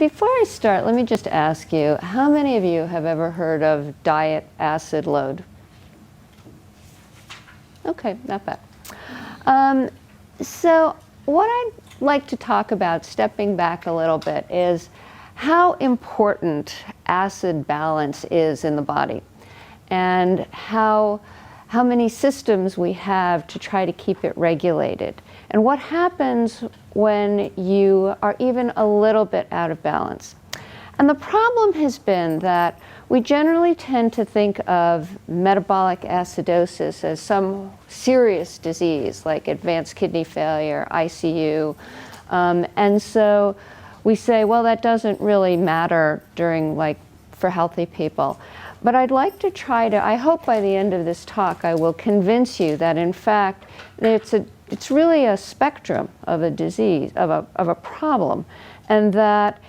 Before I start, let me just ask you, how many of you have ever heard of diet acid load? Okay, not bad. So what I'd like to talk about, stepping back a little bit, is how important acid balance is in the body, and how many systems we have to try to keep it regulated, and what happens when you are even a little bit out of balance. And the problem has been that we generally tend to think of metabolic acidosis as some serious disease like advanced kidney failure, ICU, and so we say, well, that doesn't really matter for healthy people. But I'd like to I hope by the end of this talk I will convince you that in fact it's really a spectrum of a disease, of a problem, and that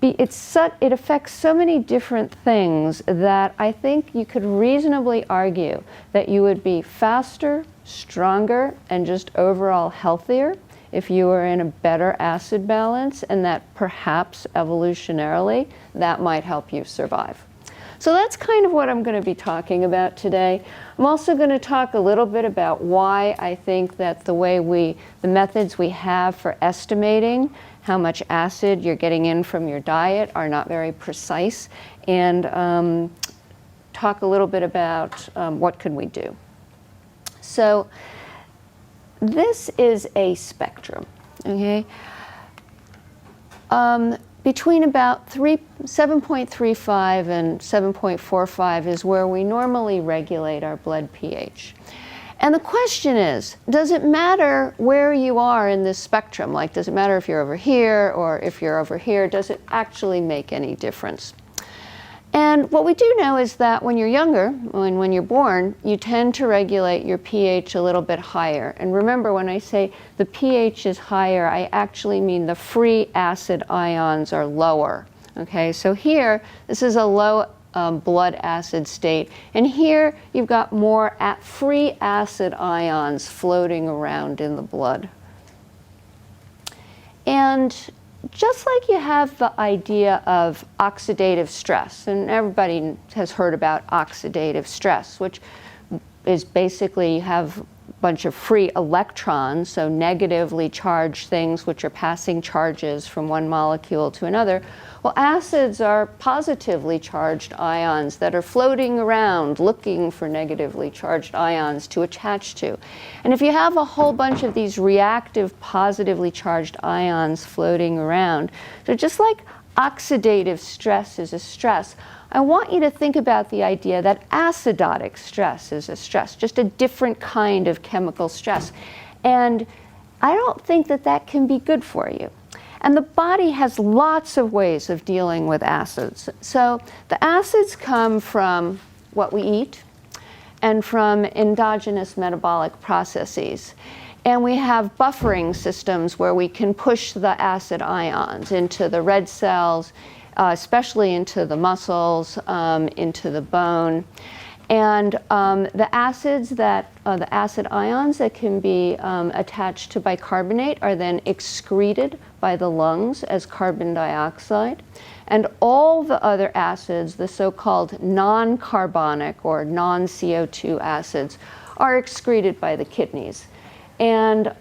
it affects so many different things that I think you could reasonably argue that you would be faster, stronger, and just overall healthier if you were in a better acid balance, and that perhaps evolutionarily that might help you survive. So that's kind of what I'm going to be talking about today. I'm also going to talk a little bit about why I think that the methods we have for estimating how much acid you're getting in from your diet are not very precise, and talk a little bit about what can we do. So this is a spectrum, okay? Between about 7.35 and 7.45 is where we normally regulate our blood pH. And the question is, does it matter where you are in this spectrum? Like, does it matter if you're over here or if you're over here? Does it actually make any difference? And what we do know is that when you're younger, when you're born, you tend to regulate your pH a little bit higher. And remember, when I say the pH is higher, I actually mean the free acid ions are lower. Okay, so here, this is a low blood acid state. And here, you've got more free acid ions floating around in the blood. And just like you have the idea of oxidative stress, and everybody has heard about oxidative stress, which is basically you have a bunch of free electrons, so negatively charged things which are passing charges from one molecule to another. Well, acids are positively charged ions that are floating around looking for negatively charged ions to attach to. And if you have a whole bunch of these reactive positively charged ions floating around, so just like oxidative stress is a stress, I want you to think about the idea that acidotic stress is a stress, just a different kind of chemical stress. And I don't think that that can be good for you. And the body has lots of ways of dealing with acids. So the acids come from what we eat and from endogenous metabolic processes. And we have buffering systems where we can push the acid ions into the red cells, especially into the muscles, into the bone. And the acid ions that can be attached to bicarbonate are then excreted by the lungs as carbon dioxide. And all the other acids, the so-called non-carbonic or non-CO2 acids, are excreted by the kidneys. And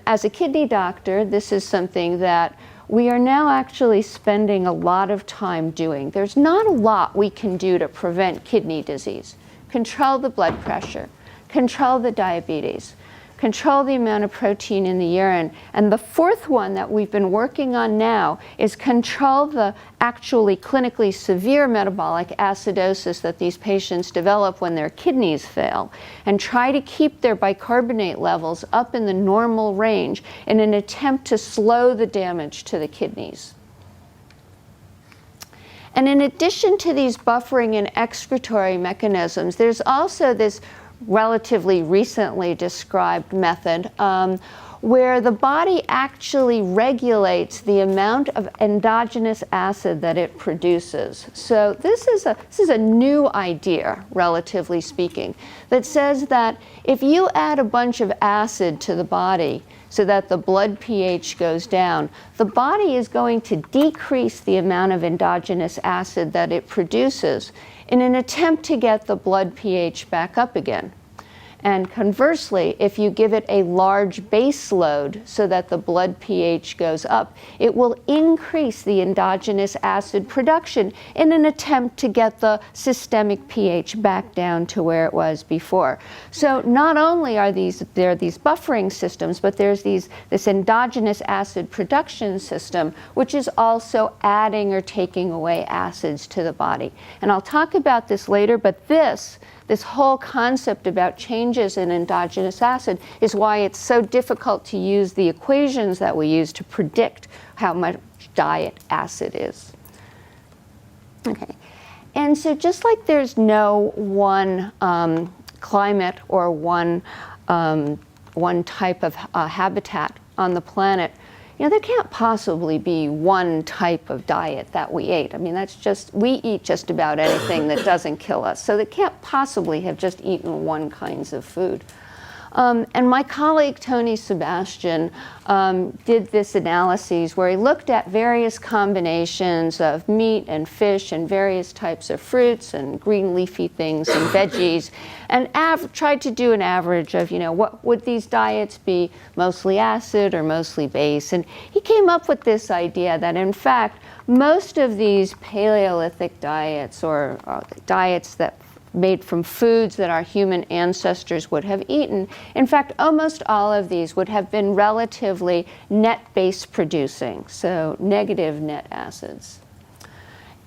as a kidney doctor, this is something that we are now actually spending a lot of time doing. There's not a lot we can do to prevent kidney disease. Control the blood pressure, control the diabetes, control the amount of protein in the urine. And the fourth one that we've been working on now is control the actually clinically severe metabolic acidosis that these patients develop when their kidneys fail, and try to keep their bicarbonate levels up in the normal range in an attempt to slow the damage to the kidneys. And in addition to these buffering and excretory mechanisms, there's also this relatively recently described method where the body actually regulates the amount of endogenous acid that it produces. So this is a new idea, relatively speaking, that says that if you add a bunch of acid to the body, so that the blood pH goes down, the body is going to decrease the amount of endogenous acid that it produces in an attempt to get the blood pH back up again. And conversely, if you give it a large base load so that the blood pH goes up, it will increase the endogenous acid production in an attempt to get the systemic pH back down to where it was before. So not only are there these buffering systems, but there's this endogenous acid production system, which is also adding or taking away acids to the body. And I'll talk about this later, but this whole concept about changes in endogenous acid is why it's so difficult to use the equations that we use to predict how much diet acid is. Okay, and so just like there's no one climate or one type of habitat on the planet, there can't possibly be one type of diet that we ate. I mean, we eat just about anything that doesn't kill us. So they can't possibly have just eaten one kinds of food. And my colleague, Tony Sebastian, did this analysis where he looked at various combinations of meat and fish and various types of fruits and green leafy things and veggies, and tried to do an average of, what would these diets be, mostly acid or mostly base. And he came up with this idea that, in fact, most of these Paleolithic diets or diets that made from foods that our human ancestors would have eaten. In fact, almost all of these would have been relatively net base producing, so negative net acids.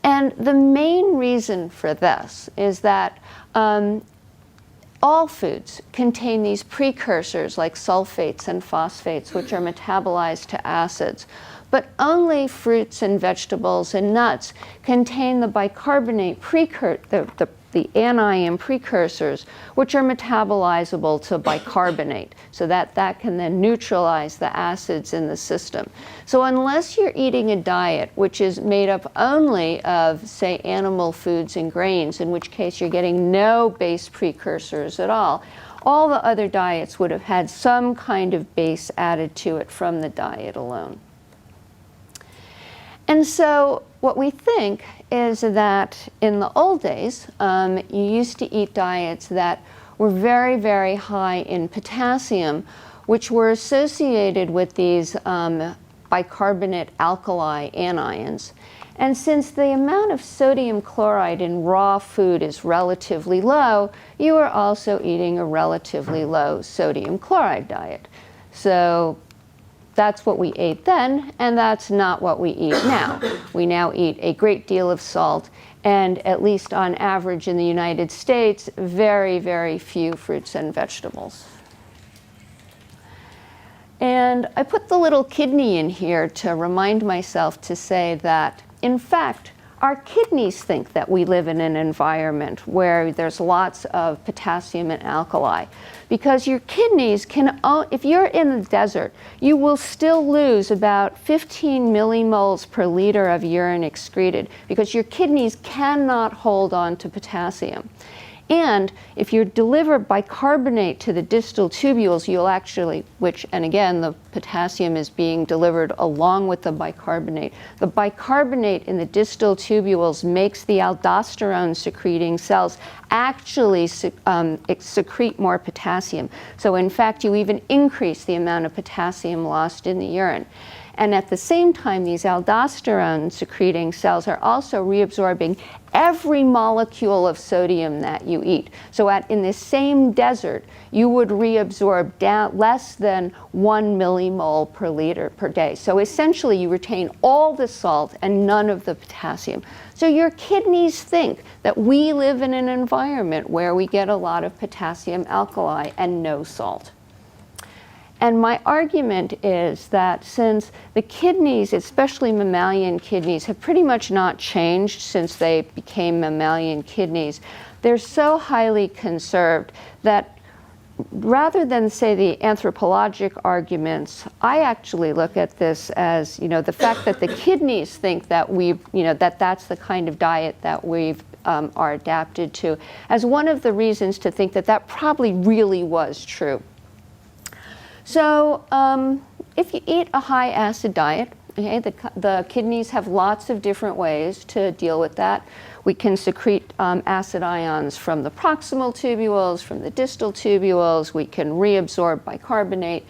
And the main reason for this is that all foods contain these precursors like sulfates and phosphates, which are metabolized to acids. But only fruits and vegetables and nuts contain the bicarbonate the anion precursors, which are metabolizable to bicarbonate, so that can then neutralize the acids in the system. So unless you're eating a diet which is made up only of, say, animal foods and grains, in which case you're getting no base precursors at all the other diets would have had some kind of base added to it from the diet alone. And so what we think is that in the old days, you used to eat diets that were very, very high in potassium, which were associated with these bicarbonate alkali anions. And since the amount of sodium chloride in raw food is relatively low, you are also eating a relatively low sodium chloride diet. So that's what we ate then, and that's not what we eat now. We now eat a great deal of salt, and at least on average in the United States, very, very few fruits and vegetables. And I put the little kidney in here to remind myself to say that, in fact, our kidneys think that we live in an environment where there's lots of potassium and alkali. Because your kidneys if you're in the desert, you will still lose about 15 millimoles per liter of urine excreted because your kidneys cannot hold on to potassium. And if you deliver bicarbonate to the distal tubules, you'll actually, and again, the potassium is being delivered along with the bicarbonate. The bicarbonate in the distal tubules makes the aldosterone secreting cells actually secrete more potassium. So in fact, you even increase the amount of potassium lost in the urine. And at the same time, these aldosterone secreting cells are also reabsorbing every molecule of sodium that you eat. So in this same desert, you would reabsorb less than 1 millimole per liter per day. So essentially, you retain all the salt and none of the potassium. So your kidneys think that we live in an environment where we get a lot of potassium alkali and no salt. And my argument is that since the kidneys, especially mammalian kidneys, have pretty much not changed since they became mammalian kidneys, they're so highly conserved that rather than say the anthropologic arguments, I actually look at this as, the fact that the kidneys think that that's the kind of diet that we've are adapted to, as one of the reasons to think that probably really was true. So if you eat a high acid diet, okay, the kidneys have lots of different ways to deal with that. We can secrete acid ions from the proximal tubules, from the distal tubules. We can reabsorb bicarbonate.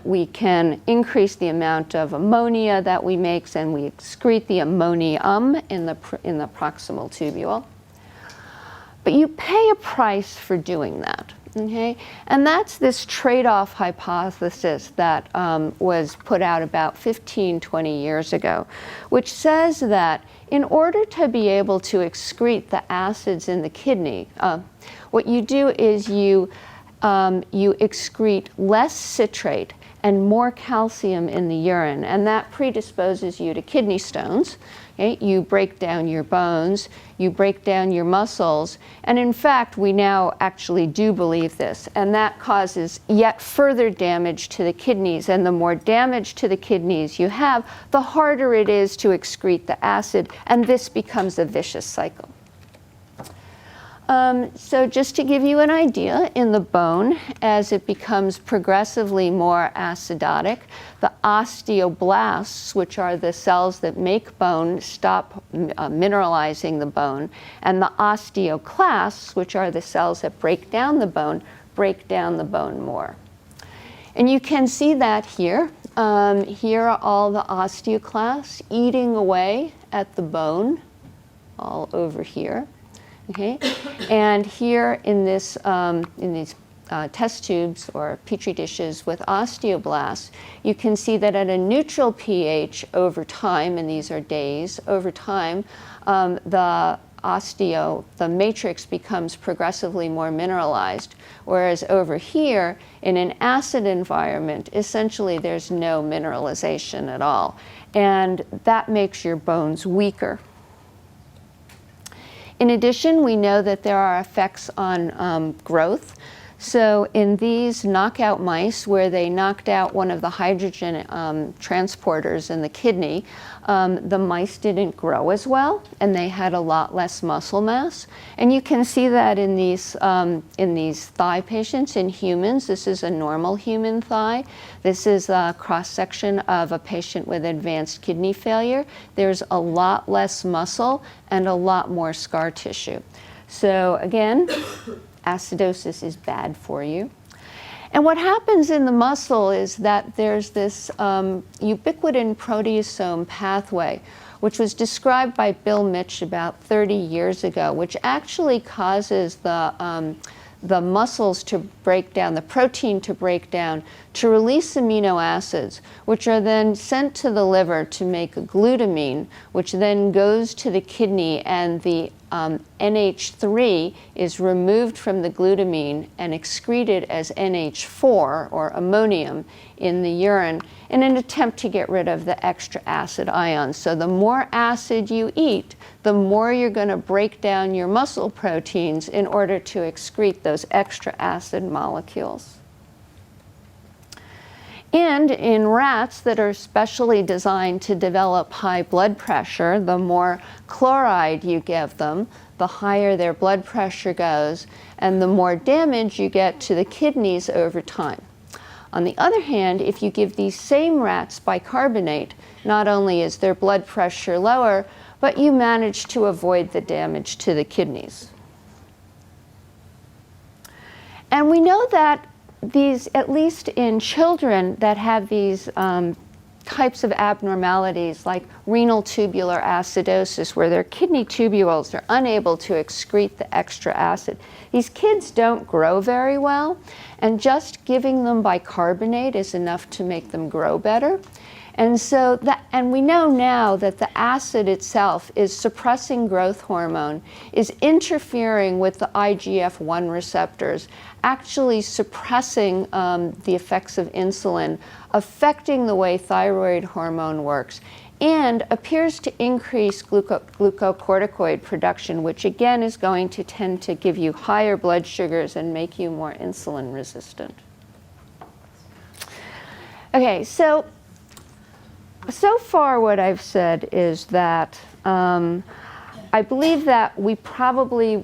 We can increase the amount of ammonia that we make, and we excrete the ammonium in the proximal tubule. But you pay a price for doing that. Okay? And that's this trade-off hypothesis that was put out about 15, 20 years ago, which says that in order to be able to excrete the acids in the kidney, what you do is you excrete less citrate and more calcium in the urine, and that predisposes you to kidney stones. Okay? You break down your bones, you break down your muscles, and in fact, we now actually do believe this, and that causes yet further damage to the kidneys, and the more damage to the kidneys you have, the harder it is to excrete the acid, and this becomes a vicious cycle. So just to give you an idea, in the bone, as it becomes progressively more acidotic, the osteoblasts, which are the cells that make bone, stop mineralizing the bone, and the osteoclasts, which are the cells that break down the bone more. And you can see that here. Here are all the osteoclasts eating away at the bone, all over here. Okay, and here in these test tubes or petri dishes with osteoblasts, you can see that at a neutral pH over time, and these are days, over time, the matrix becomes progressively more mineralized, whereas over here, in an acid environment, essentially there's no mineralization at all, and that makes your bones weaker. In addition, we know that there are effects on growth. So in these knockout mice, where they knocked out one of the hydrogen transporters in the kidney, the mice didn't grow as well, and they had a lot less muscle mass. And you can see that in these thigh patients. In humans, this is a normal human thigh. This is a cross-section of a patient with advanced kidney failure. There's a lot less muscle and a lot more scar tissue. So again, acidosis is bad for you. And what happens in the muscle is that there's this ubiquitin proteasome pathway, which was described by Bill Mitch about 30 years ago, which actually causes the muscles to break down, the protein to break down, to release amino acids, which are then sent to the liver to make glutamine, which then goes to the kidney, and the NH3 is removed from the glutamine and excreted as NH4, or ammonium, in the urine in an attempt to get rid of the extra acid ions. So the more acid you eat, the more you're going to break down your muscle proteins in order to excrete those extra acid molecules. And in rats that are specially designed to develop high blood pressure, the more chloride you give them, the higher their blood pressure goes, and the more damage you get to the kidneys over time. On the other hand, if you give these same rats bicarbonate, not only is their blood pressure lower, but you manage to avoid the damage to the kidneys. And we know that these, at least in children that have these types of abnormalities like renal tubular acidosis, where their kidney tubules are unable to excrete the extra acid, these kids don't grow very well, and just giving them bicarbonate is enough to make them grow better. And so and we know now that the acid itself is suppressing growth hormone, is interfering with the IGF-1 receptors, actually suppressing the effects of insulin, affecting the way thyroid hormone works, and appears to increase glucocorticoid production, which again is going to tend to give you higher blood sugars and make you more insulin resistant. Okay, so far what I've said is that I believe that we probably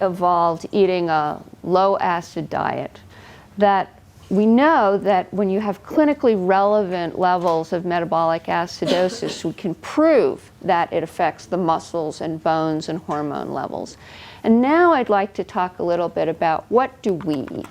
evolved eating a low acid diet, that we know that when you have clinically relevant levels of metabolic acidosis, we can prove that it affects the muscles and bones and hormone levels. And now I'd like to talk a little bit about what do we eat.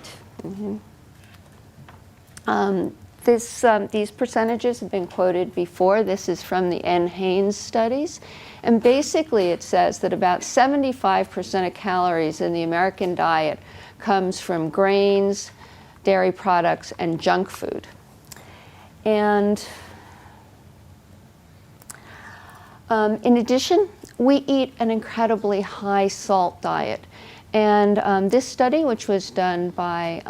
These percentages have been quoted before. This is from the N. Haynes studies. And basically it says that about 75% of calories in the American diet comes from grains, dairy products, and junk food. And in addition, we eat an incredibly high salt diet. And this study, which was done by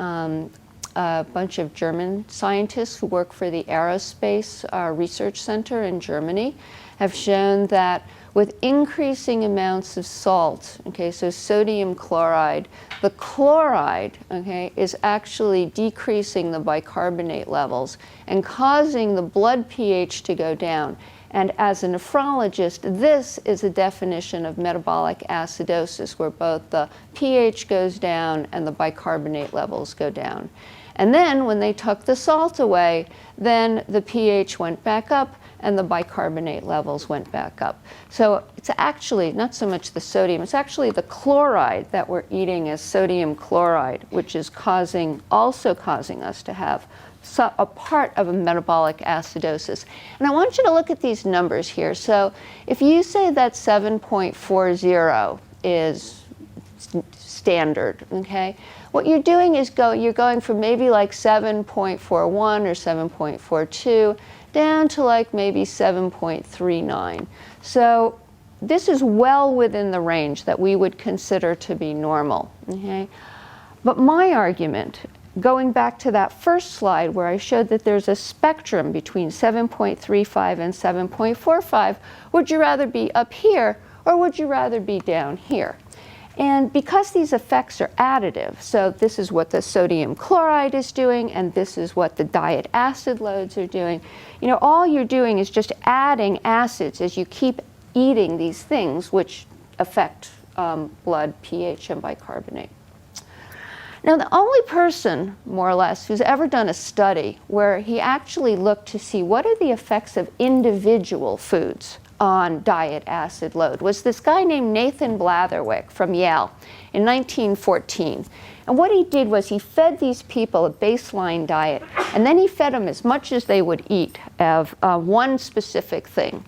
a bunch of German scientists who work for the Aerospace Research Center in Germany, have shown that with increasing amounts of salt, okay, so sodium chloride, the chloride, okay, is actually decreasing the bicarbonate levels and causing the blood pH to go down. And as a nephrologist, this is a definition of metabolic acidosis, where both the pH goes down and the bicarbonate levels go down. And then when they took the salt away, then the pH went back up and the bicarbonate levels went back up. So it's actually not so much the sodium, it's actually the chloride that we're eating as sodium chloride, which is also causing us to have a part of a metabolic acidosis. And I want you to look at these numbers here. So if you say that 7.40 is standard, okay? What you're doing is you're going from maybe like 7.41 or 7.42 down to like maybe 7.39. So this is well within the range that we would consider to be normal, okay? But my argument, going back to that first slide where I showed that there's a spectrum between 7.35 and 7.45, would you rather be up here or would you rather be down here? And because these effects are additive, so this is what the sodium chloride is doing and this is what the diet acid loads are doing, you know, all you're doing is just adding acids as you keep eating these things which affect blood pH and bicarbonate. Now, the only person, more or less, who's ever done a study where he actually looked to see what are the effects of individual foods on diet acid load was this guy named Nathan Blatherwick from Yale in 1914. And what he did was he fed these people a baseline diet, and then he fed them as much as they would eat of one specific thing.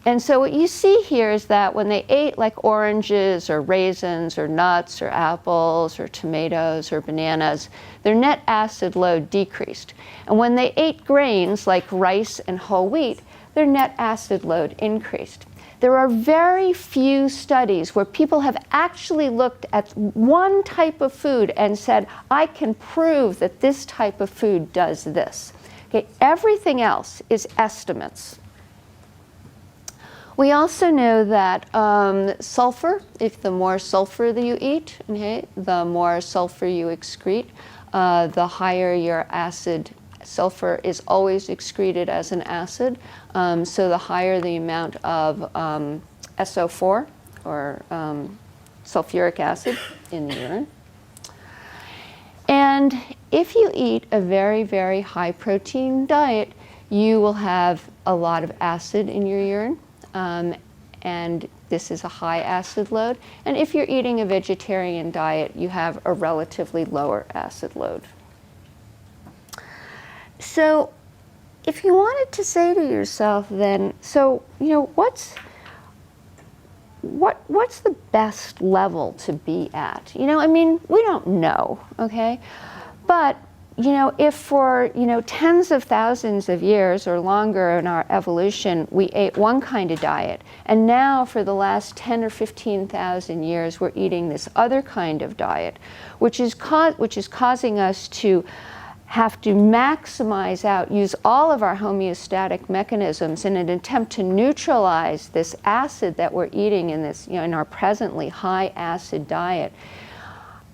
And so what you see here is that when they ate like oranges or raisins or nuts or apples or tomatoes or bananas, their net acid load decreased. And when they ate grains like rice and whole wheat, their net acid load increased. There are very few studies where people have actually looked at one type of food and said, I can prove that this type of food does this. Okay, everything else is estimates. We also know that sulfur, if the more sulfur that you eat, okay, the more sulfur you excrete, the higher your acid. Sulfur is always excreted as an acid, so the higher the amount of SO4, or sulfuric acid, in the urine. And if you eat a very, very high protein diet, you will have a lot of acid in your urine. And this is a high acid load. And if you're eating a vegetarian diet, you have a relatively lower acid load. So if you wanted to say to yourself then, so, you know, what's the best level to be at? You know, I mean, we don't know, okay? But, you know, if for, you know, tens of thousands of years or longer in our evolution, we ate one kind of diet, and now for the last 10 or 15,000 years, we're eating this other kind of diet, which is causing us to have to maximize out, use all of our homeostatic mechanisms in an attempt to neutralize this acid that we're eating in this, you know, in our presently high acid diet.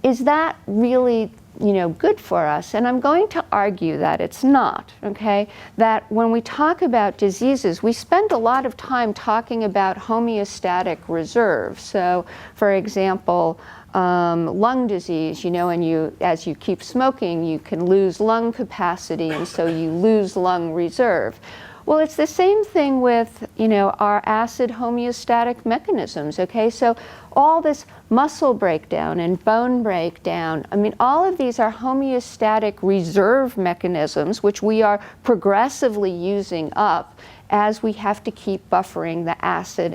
Is that really good for us. And I'm going to argue that it's not, okay? That when we talk about diseases, we spend a lot of time talking about homeostatic reserve. So, for example, lung disease, and as you keep smoking, you can lose lung capacity, and so you lose lung reserve. Well, it's the same thing with, our acid homeostatic mechanisms, okay? So all this muscle breakdown and bone breakdown, all of these are homeostatic reserve mechanisms, which we are progressively using up as we have to keep buffering the acid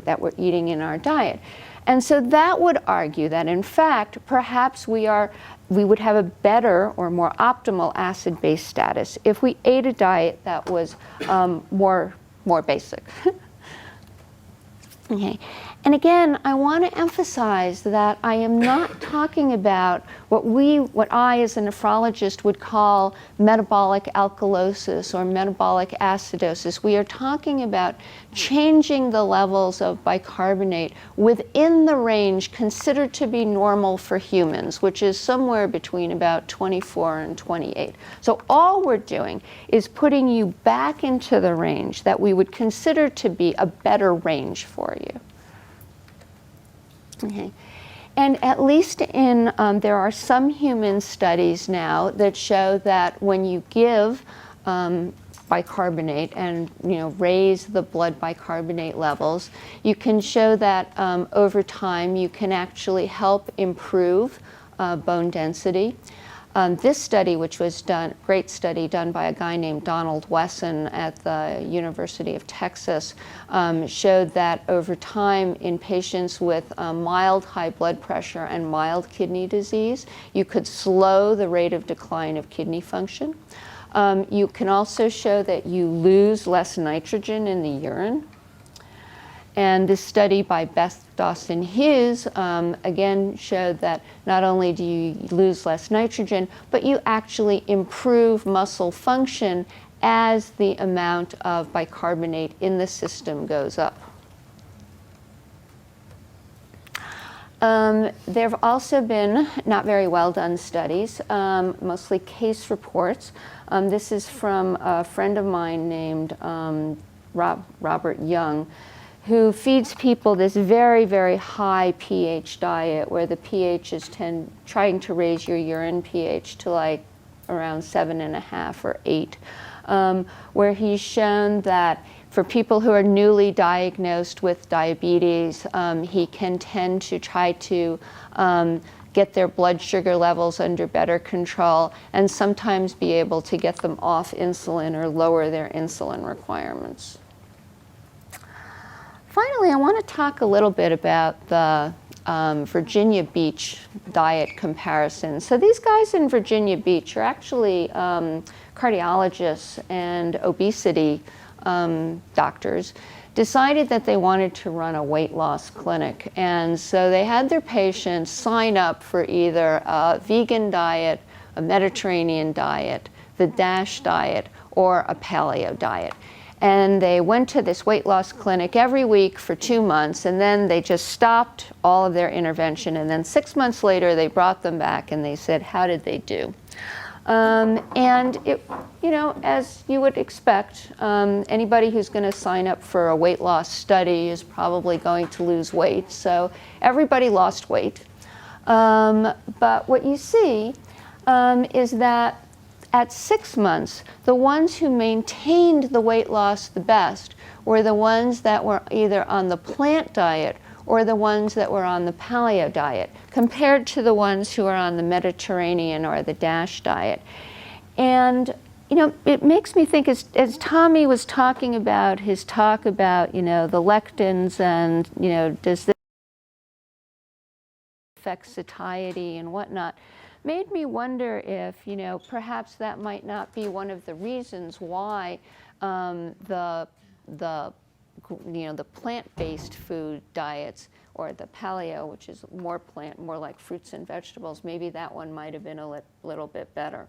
that we're eating in our diet. And so that would argue that, in fact, perhaps we would have a better or more optimal acid-base status if we ate a diet that was more basic. Okay. And again, I want to emphasize that I am not talking about what I as a nephrologist would call metabolic alkalosis or metabolic acidosis. We are talking about changing the levels of bicarbonate within the range considered to be normal for humans, which is somewhere between about 24 and 28. So all we're doing is putting you back into the range that we would consider to be a better range for you. Okay. And at least there are some human studies now that show that when you give bicarbonate and raise the blood bicarbonate levels, you can show that over time you can actually help improve bone density. This study, which was great study done by a guy named Donald Wesson at the University of Texas, showed that over time in patients with mild high blood pressure and mild kidney disease, you could slow the rate of decline of kidney function. You can also show that you lose less nitrogen in the urine. And this study by Beth Dawson-Hughes again showed that not only do you lose less nitrogen, but you actually improve muscle function as the amount of bicarbonate in the system goes up. There have also been not very well done studies, mostly case reports. This is from a friend of mine named Robert Young, who feeds people this very, very high pH diet where the pH is trying to raise your urine pH to like around 7.5 or 8, where he's shown that for people who are newly diagnosed with diabetes, he can tend to try to get their blood sugar levels under better control and sometimes be able to get them off insulin or lower their insulin requirements. Finally, I want to talk a little bit about the Virginia Beach diet comparison. So these guys in Virginia Beach are actually cardiologists and obesity doctors, decided that they wanted to run a weight loss clinic. And so they had their patients sign up for either a vegan diet, a Mediterranean diet, the DASH diet, or a paleo diet. And they went to this weight loss clinic every week for 2 months, and then they just stopped all of their intervention. And then 6 months later, they brought them back and they said, how did they do? And it, as you would expect, anybody who's going to sign up for a weight loss study is probably going to lose weight. So everybody lost weight. But what you see is that at 6 months, the ones who maintained the weight loss the best were the ones that were either on the plant diet or the ones that were on the paleo diet, compared to the ones who are on the Mediterranean or the DASH diet. And it makes me think, as Tommy was talking about his talk about, the lectins and, does this affect satiety and whatnot, made me wonder if, perhaps that might not be one of the reasons why the plant-based food diets, or the paleo, which is more plant, more like fruits and vegetables, maybe that one might have been a little bit better.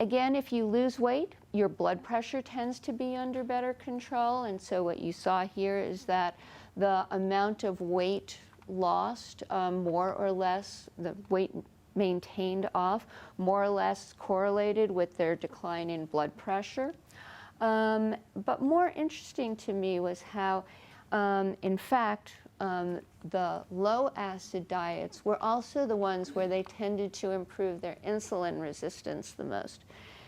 Again, if you lose weight, your blood pressure tends to be under better control, and so what you saw here is that the amount of weight lost, more or less, the weight maintained off, more or less correlated with their decline in blood pressure. But more interesting to me was how, in fact, the low acid diets were also the ones where they tended to improve their insulin resistance the most.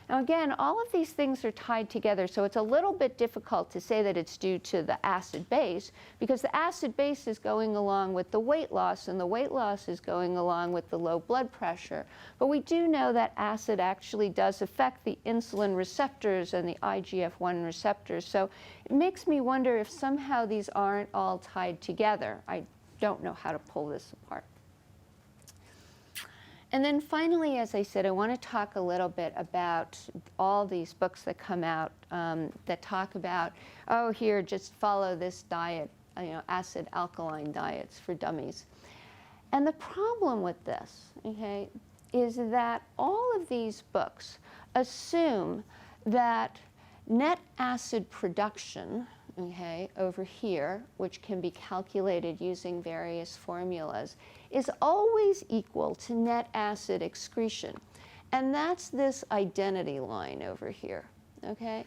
Now again, all of these things are tied together, so it's a little bit difficult to say that it's due to the acid base, because the acid base is going along with the weight loss, and the weight loss is going along with the low blood pressure. But we do know that acid actually does affect the insulin receptors and the IGF-1 receptors, so it makes me wonder if somehow these aren't all tied together. I don't know how to pull this apart. And then finally, as I said, I want to talk a little bit about all these books that come out that talk about, oh, here, just follow this diet, acid alkaline diets for dummies. And the problem with this, okay, is that all of these books assume that net acid production, okay, over here, which can be calculated using various formulas, is always equal to net acid excretion. And that's this identity line over here, okay?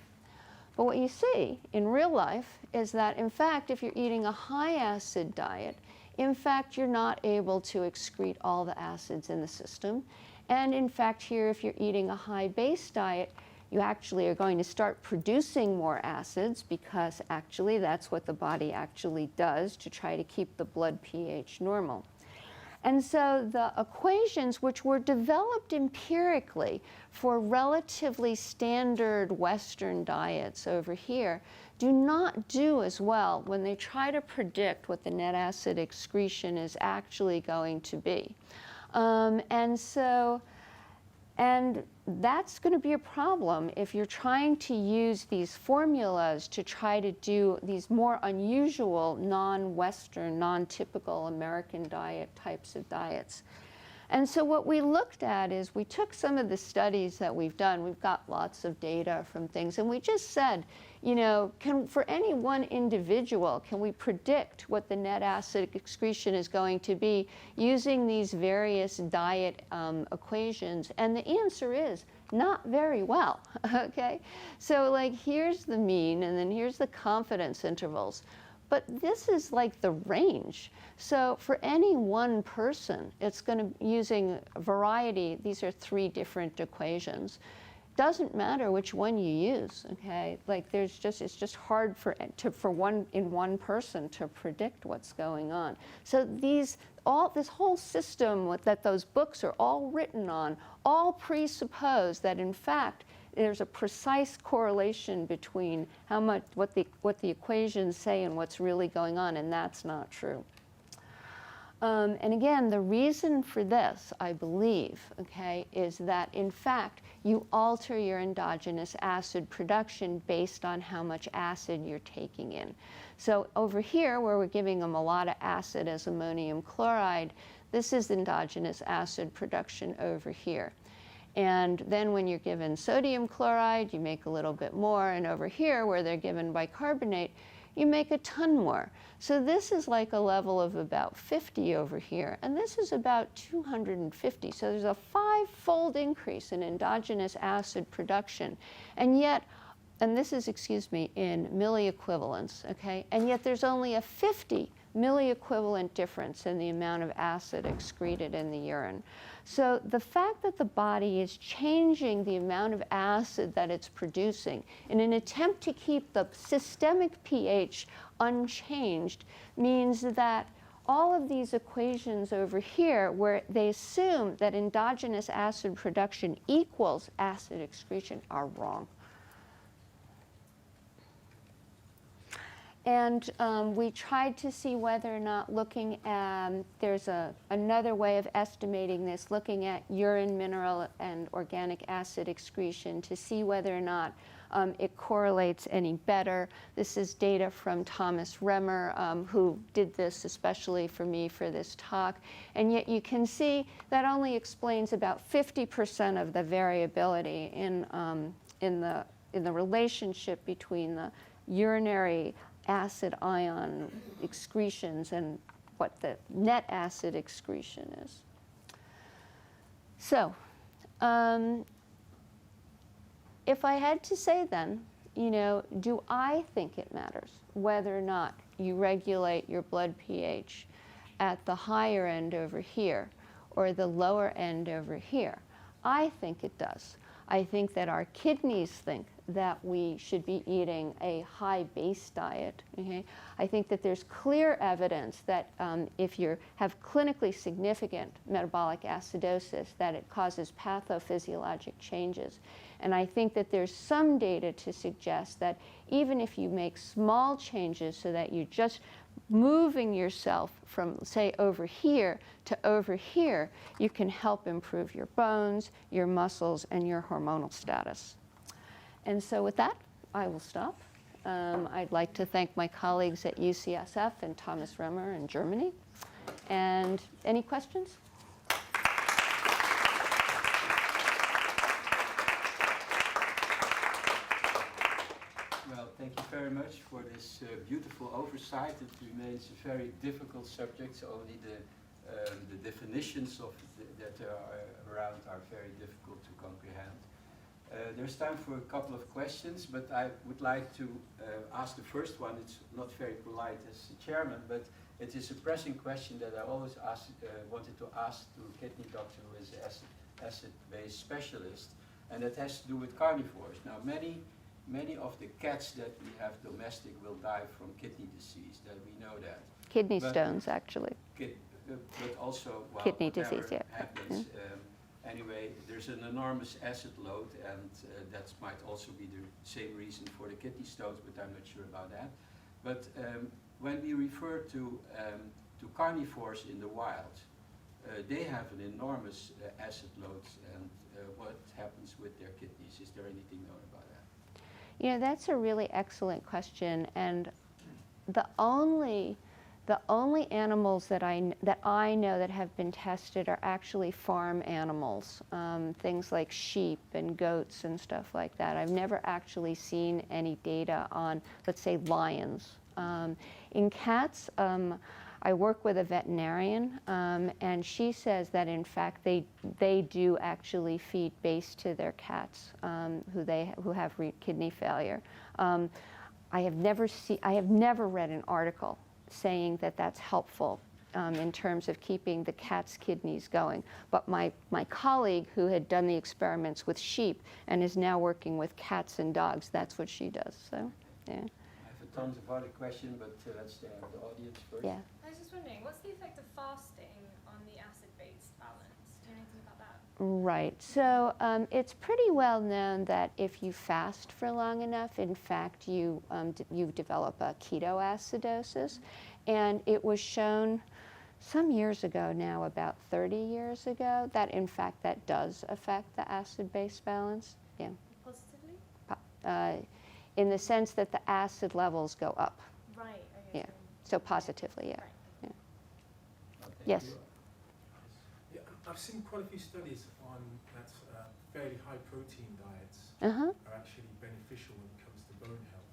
But what you see in real life is that, in fact, if you're eating a high acid diet, in fact, you're not able to excrete all the acids in the system. And in fact, here, if you're eating a high base diet, you actually are going to start producing more acids, because actually that's what the body actually does to try to keep the blood pH normal. And so the equations, which were developed empirically for relatively standard Western diets over here, do not do as well when they try to predict what the net acid excretion is actually going to be. And that's going to be a problem if you're trying to use these formulas to try to do these more unusual, non-Western, non-typical American diet types of diets. And so what we looked at is we took some of the studies that we've done. We've got lots of data from things, and we just said, for any one individual, can we predict what the net acid excretion is going to be using these various diet equations? And the answer is not very well, okay? So here's the mean, and then here's the confidence intervals. But this is like the range. So for any one person, it's going to, using a variety, these are 3 different equations. Doesn't matter which one you use, okay? It's just hard for one person to predict what's going on. So this whole system that those books are all written on, all presuppose that in fact there's a precise correlation between what the equations say and what's really going on, and that's not true. And again, the reason for this, I believe, okay, is that in fact you alter your endogenous acid production based on how much acid you're taking in. So over here, where we're giving them a lot of acid as ammonium chloride, this is endogenous acid production over here. And then when you're given sodium chloride, you make a little bit more. And over here, where they're given bicarbonate, you make a ton more. So this is like a level of about 50 over here. And this is about 250. So there's a 5-fold increase in endogenous acid production. And yet, and this is, in milliequivalents, okay? And yet there's only a 50 milliequivalent difference in the amount of acid excreted in the urine. So the fact that the body is changing the amount of acid that it's producing in an attempt to keep the systemic pH unchanged means that all of these equations over here, where they assume that endogenous acid production equals acid excretion, are wrong. And we tried to see whether or not looking at, there's another way of estimating this, looking at urine mineral and organic acid excretion to see whether or not it correlates any better. This is data from Thomas Remmer, who did this especially for me for this talk. And yet you can see that only explains about 50% of the variability in the relationship between the urinary acid ion excretions and what the net acid excretion is. So, if I had to say then, do I think it matters whether or not you regulate your blood pH at the higher end over here or the lower end over here? I think it does. I think that our kidneys think that we should be eating a high base diet. Okay? I think that there's clear evidence that if you have clinically significant metabolic acidosis, that it causes pathophysiologic changes. And I think that there's some data to suggest that even if you make small changes so that you're just moving yourself from, say, over here to over here, you can help improve your bones, your muscles, and your hormonal status. And so with that, I will stop. I'd like to thank my colleagues at UCSF and Thomas Remmer in Germany. And any questions? Well, thank you very much for this beautiful oversight. It remains a very difficult subject, so only the definitions of that are around are very difficult to comprehend. There's time for a couple of questions, but I would like to ask the first one. It's not very polite as the chairman, but it is a pressing question that I always wanted to ask to a kidney doctor who is an acid-base specialist, and it has to do with carnivores. Now, many of the cats that we have domestic will die from kidney disease, that we know that. Kidney stones, actually. But also, well, kidney disease, yeah. Happens. Anyway, there's an enormous acid load, and that might also be the same reason for the kidney stones, but I'm not sure about that. But when we refer to carnivores in the wild, they have an enormous acid load, and what happens with their kidneys? Is there anything known about that? That's a really excellent question, and the only animals that I know that have been tested are actually farm animals, things like sheep and goats and stuff like that. I've never actually seen any data on, let's say, lions. In cats, I work with a veterinarian, and she says that in fact they do actually feed base to their cats who have kidney failure. I have never read an article saying that that's helpful in terms of keeping the cat's kidneys going. But my colleague who had done the experiments with sheep and is now working with cats and dogs, that's what she does. So, yeah. I have tons of other questions, but let's stay with the audience first. Yeah. I was just wondering, what's the effect of fasting on the acid-base balance? Do you know anything about that? Right. So it's pretty well known that if you fast for long enough, in fact, you develop a ketoacidosis. And it was shown some years ago now, about 30 years ago, that in fact that does affect the acid-base balance. Yeah. Positively? In the sense that the acid levels go up. Right. Okay. Yeah. So positively, yeah. Right. Yeah. Well, Yes. you. Yeah, I've seen quite a few studies on that fairly high protein diets Uh-huh. are actually beneficial when it comes to bone health.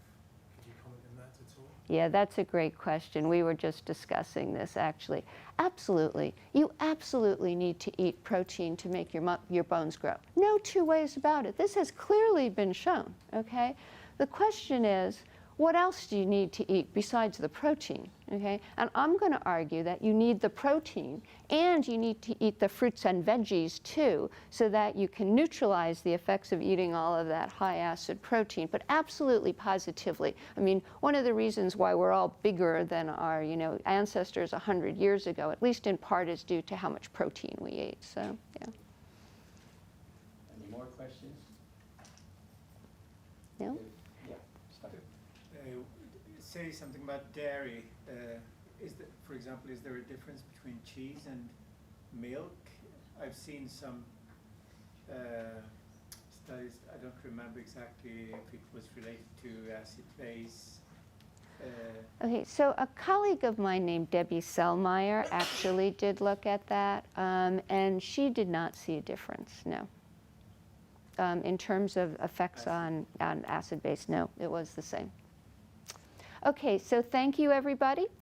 Could you comment on that at all? Yeah, that's a great question. We were just discussing this actually. Absolutely. You absolutely need to eat protein to make your bones grow. No two ways about it. This has clearly been shown, okay? The question is, what else do you need to eat besides the protein, okay? And I'm going to argue that you need the protein and you need to eat the fruits and veggies too, so that you can neutralize the effects of eating all of that high acid protein. But absolutely positively, I mean, one of the reasons why we're all bigger than our, ancestors 100 years ago, at least in part, is due to how much protein we ate. So, yeah. Any more questions? No? Yeah, start. Say something about dairy. For example, is there a difference between cheese and milk? I've seen some studies. I don't remember exactly if it was related to acid base. Okay, so a colleague of mine named Debbie Sellmeyer actually did look at that, and she did not see a difference, no. In terms of effects on acid base, no, it was the same. Okay, so thank you, everybody.